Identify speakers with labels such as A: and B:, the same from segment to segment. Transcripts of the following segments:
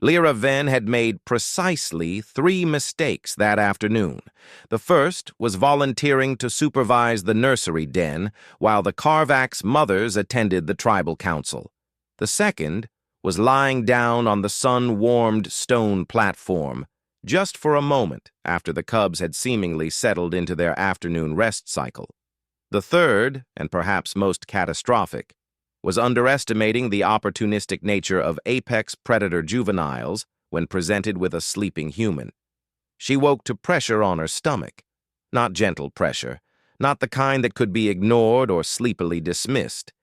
A: Lyra Venn had made precisely 3 mistakes that afternoon. The first was volunteering to supervise the nursery den while the Carvax mothers attended the tribal council. The second was lying down on the sun-warmed stone platform, just for a moment after the cubs had seemingly settled into their afternoon rest cycle. The third, and perhaps most catastrophic, was underestimating the opportunistic nature of apex predator juveniles when presented with a sleeping human. She woke to pressure on her stomach, not gentle pressure, not the kind that could be ignored or sleepily dismissed.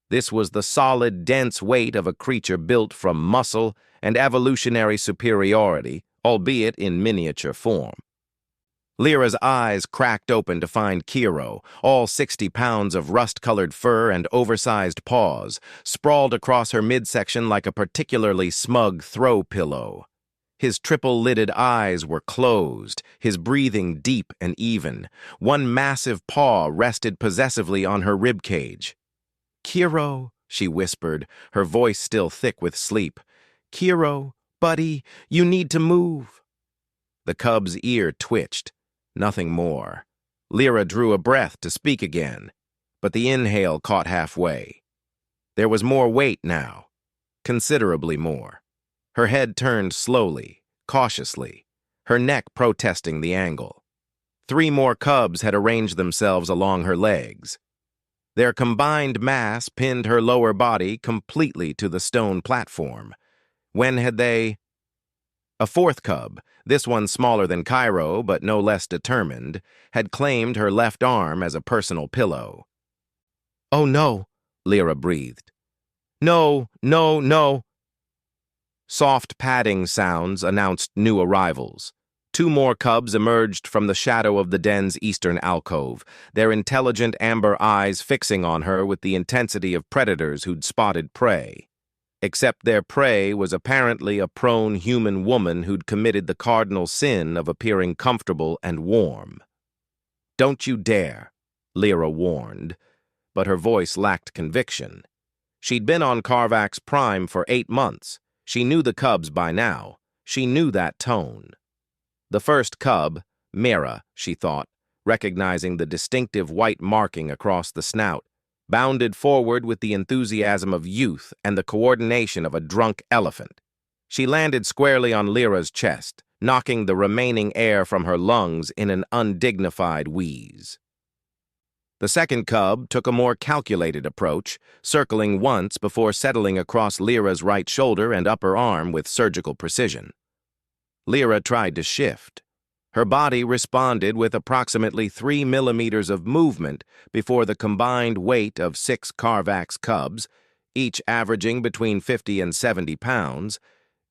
A: This was the solid, dense weight of a creature built from muscle and evolutionary superiority, albeit in miniature form. Lyra's eyes cracked open to find Kiro, all 60 pounds of rust-colored fur and oversized paws, sprawled across her midsection like a particularly smug throw pillow. His triple-lidded eyes were closed, his breathing deep and even. One massive paw rested possessively on her ribcage. "Kiro," she whispered, her voice still thick with sleep. "Kiro, buddy, you need to move." The cub's ear twitched. Nothing more. Lyra drew a breath to speak again, but the inhale caught halfway. There was more weight now, considerably more. Her head turned slowly, cautiously, her neck protesting the angle. 3 more cubs had arranged themselves along her legs. Their combined mass pinned her lower body completely to the stone platform. When had they... A 4th cub, this one smaller than Cairo but no less determined, had claimed her left arm as a personal pillow. "Oh no," Lyra breathed. "No, no, no." Soft padding sounds announced new arrivals. 2 more cubs emerged from the shadow of the den's eastern alcove, their intelligent amber eyes fixing on her with the intensity of predators who'd spotted prey. Except their prey was apparently a prone human woman who'd committed the cardinal sin of appearing comfortable and warm. "Don't you dare," Lyra warned, but her voice lacked conviction. She'd been on Carvax Prime for 8 months. She knew the cubs by now. She knew that tone. The first cub, Mira, she thought, recognizing the distinctive white marking across the snout, bounded forward with the enthusiasm of youth and the coordination of a drunk elephant. She landed squarely on Lyra's chest, knocking the remaining air from her lungs in an undignified wheeze. The second cub took a more calculated approach, circling once before settling across Lyra's right shoulder and upper arm with surgical precision. Lyra tried to shift. Her body responded with approximately 3 millimeters of movement before the combined weight of 6 Carvax cubs, each averaging between 50 and 70 pounds,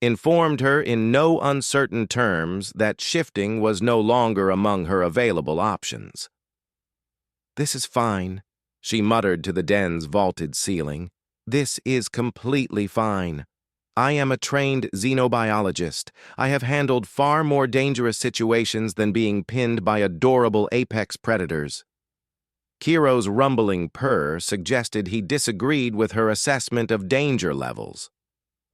A: informed her in no uncertain terms that shifting was no longer among her available options. "This is fine," she muttered to the den's vaulted ceiling. "This is completely fine. I am a trained xenobiologist. I have handled far more dangerous situations than being pinned by adorable apex predators." Kiro's rumbling purr suggested he disagreed with her assessment of danger levels.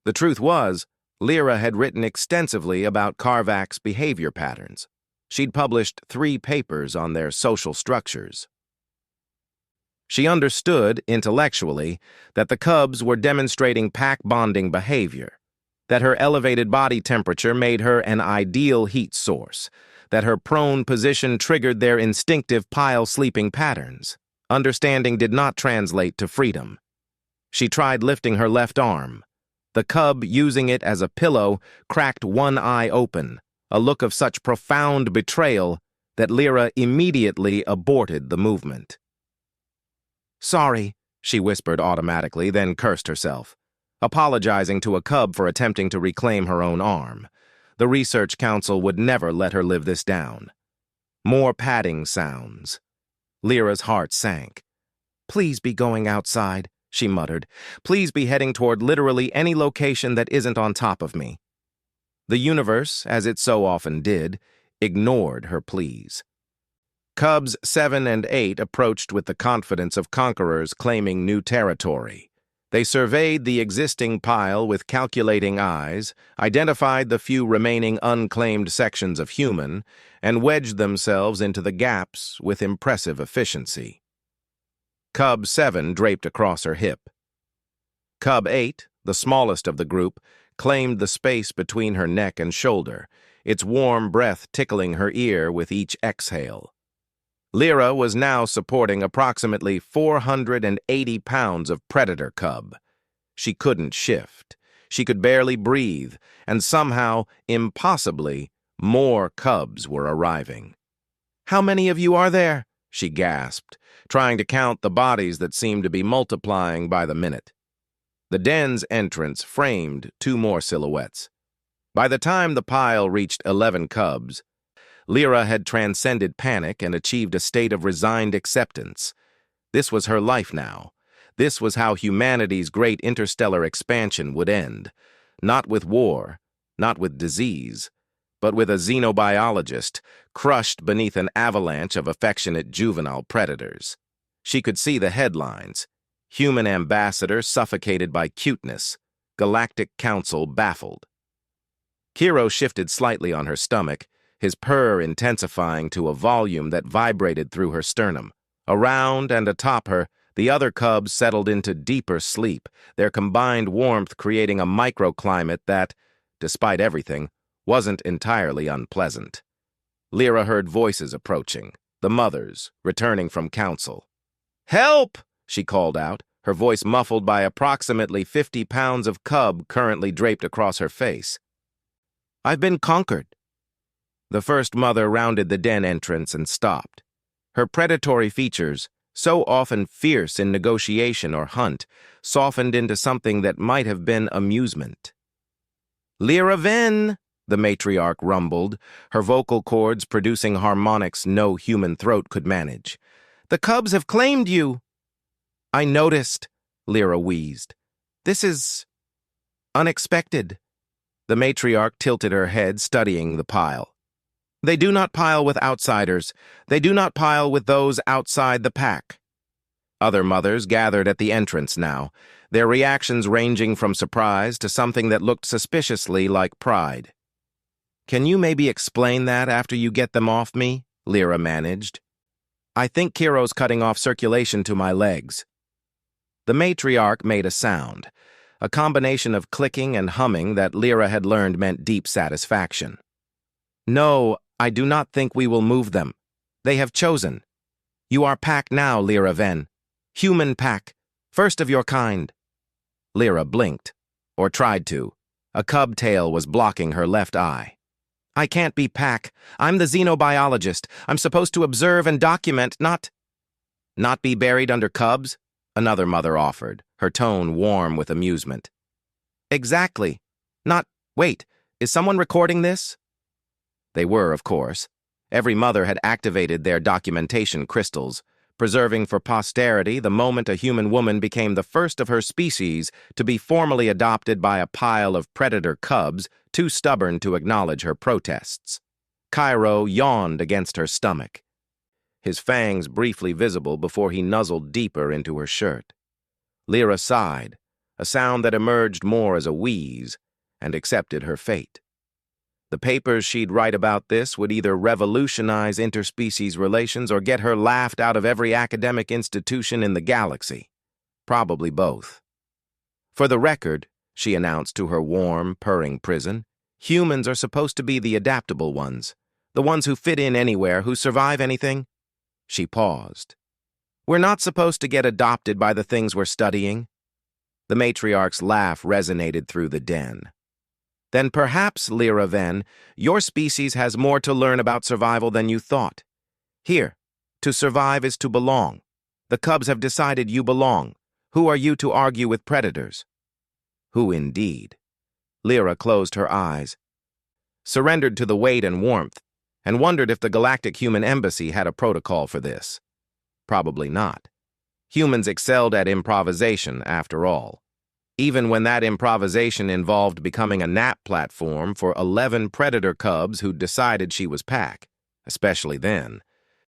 A: The truth was, Lyra had written extensively about Carvax behavior patterns. She'd published 3 papers on their social structures. She understood, intellectually, that the cubs were demonstrating pack-bonding behavior, that her elevated body temperature made her an ideal heat source, that her prone position triggered their instinctive pile-sleeping patterns. Understanding did not translate to freedom. She tried lifting her left arm. The cub, using it as a pillow, cracked one eye open, a look of such profound betrayal that Lyra immediately aborted the movement. "Sorry," she whispered automatically, then cursed herself, apologizing to a cub for attempting to reclaim her own arm. The research council would never let her live this down. More padding sounds. Lyra's heart sank. "Please be going outside," she muttered. "Please be heading toward literally any location that isn't on top of me." The universe, as it so often did, ignored her pleas. Cubs 7 and 8 approached with the confidence of conquerors claiming new territory. They surveyed the existing pile with calculating eyes, identified the few remaining unclaimed sections of human, and wedged themselves into the gaps with impressive efficiency. Cub 7 draped across her hip. Cub 8, the smallest of the group, claimed the space between her neck and shoulder, its warm breath tickling her ear with each exhale. Lyra was now supporting approximately 480 pounds of predator cub. She couldn't shift. She could barely breathe, and somehow, impossibly, more cubs were arriving. "How many of you are there?" she gasped, trying to count the bodies that seemed to be multiplying by the minute. The den's entrance framed 2 more silhouettes. By the time the pile reached 11 cubs, Lyra had transcended panic and achieved a state of resigned acceptance. This was her life now. This was how humanity's great interstellar expansion would end. Not with war, not with disease, but with a xenobiologist crushed beneath an avalanche of affectionate juvenile predators. She could see the headlines. Human ambassador suffocated by cuteness. Galactic Council baffled. Kiro shifted slightly on her stomach, his purr intensifying to a volume that vibrated through her sternum. Around and atop her, the other cubs settled into deeper sleep, their combined warmth creating a microclimate that, despite everything, wasn't entirely unpleasant. Lyra heard voices approaching, the mothers, returning from council. "Help!" she called out, her voice muffled by approximately 50 pounds of cub currently draped across her face. "I've been conquered." The first mother rounded the den entrance and stopped. Her predatory features, so often fierce in negotiation or hunt, softened into something that might have been amusement. "Lyra Ven," the matriarch rumbled, her vocal cords producing harmonics no human throat could manage. "The cubs have claimed you." "I noticed," Lyra wheezed. "This is unexpected." The matriarch tilted her head, studying the pile. "They do not pile with outsiders. They do not pile with those outside the pack." Other mothers gathered at the entrance now, their reactions ranging from surprise to something that looked suspiciously like pride. "Can you maybe explain that after you get them off me?" Lyra managed. "I think Kiro's cutting off circulation to my legs." The matriarch made a sound, a combination of clicking and humming that Lyra had learned meant deep satisfaction. "No, I do not think we will move them. They have chosen. You are pack now, Lyra Ven. Human pack, first of your kind." Lyra blinked, or tried to. A cub tail was blocking her left eye. "I can't be pack. I'm the xenobiologist. I'm supposed to observe and document, not be buried under cubs," another mother offered, her tone warm with amusement. "Exactly. Wait, is someone recording this?" They were, of course. Every mother had activated their documentation crystals, preserving for posterity the moment a human woman became the first of her species to be formally adopted by a pile of predator cubs too stubborn to acknowledge her protests. Cairo yawned against her stomach, his fangs briefly visible before he nuzzled deeper into her shirt. Lyra sighed, a sound that emerged more as a wheeze, and accepted her fate. The papers she'd write about this would either revolutionize interspecies relations or get her laughed out of every academic institution in the galaxy. Probably both. "For the record," she announced to her warm, purring prison, "humans are supposed to be the adaptable ones, the ones who fit in anywhere, who survive anything." She paused. "We're not supposed to get adopted by the things we're studying." The matriarch's laugh resonated through the den. "Then perhaps, Lyra Ven, your species has more to learn about survival than you thought. Here, to survive is to belong. The cubs have decided you belong. Who are you to argue with predators?" Who indeed? Lyra closed her eyes, surrendered to the weight and warmth, and wondered if the Galactic Human Embassy had a protocol for this. Probably not. Humans excelled at improvisation, after all. Even when that improvisation involved becoming a nap platform for 11 predator cubs who'd decided she was pack. Especially then,